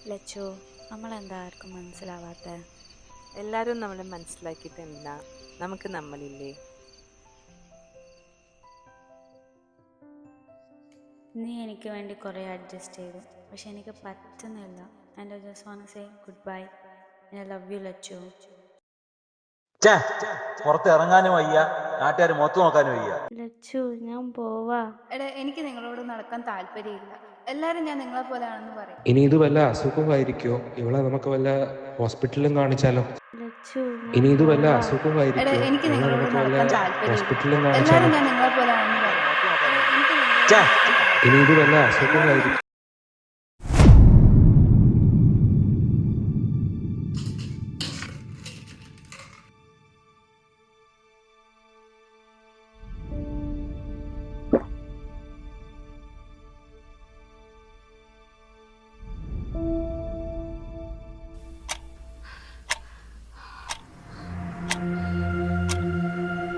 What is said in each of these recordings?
ലച്ചു, നമ്മളെന്താ ആർക്കും മനസ്സിലാവാത്ത? എല്ലാവരും നമ്മളെ മനസ്സിലാക്കിയിട്ട് എന്താ? നമുക്ക് നമ്മളില്ലേ? നീ എനിക്ക് വേണ്ടി കുറേ അഡ്ജസ്റ്റ് ചെയ്തു, പക്ഷെ എനിക്ക് പറ്റുന്നില്ല. And I just want to say goodbye. I love you Lachu. പുറത്ത് ഇറങ്ങാനും വയ്യ, നാട്ടുകാർ മൊത്തം നോക്കാനും വയ്യ. ലച്ചു, ഞാൻ പോവാ. എടാ, എനിക്ക് നിങ്ങളോട് നടക്കാൻ താല്പര്യമില്ല. എല്ലാരും ഞാൻ നിങ്ങളെ പോലെയാണെന്ന് പറയും. ഇനി ഇത് വല്ല അസുഖമായിരിക്കോ? ഇവളെ നമുക്ക് വല്ല ഹോസ്പിറ്റലിലും കാണിച്ചാലോ? ലച്ചു, ഇനി ഇത് വല്ല എടാ, അസുഖമായിരിക്കോ? എനിക്ക് ഇവളെ നിങ്ങളോട് നമുക്ക് വല്ല നടക്കാൻ താല്പര്യമില്ല. ഹോസ്പിറ്റലിലും എല്ലാരും കാണിച്ചാലോ? ഞാൻ നിങ്ങളെ പോലെയാണെന്ന് പറയും. ഇനി ഇത് വല്ല അസുഖമായിരിക്കും.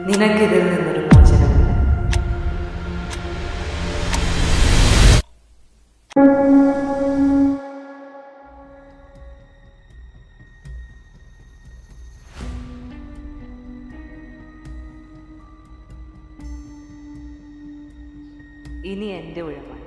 നിനക്കിതിൽ നിന്നൊരു മോചനമില്ല. ഇനി എൻ്റെ ഊഴമാണ്.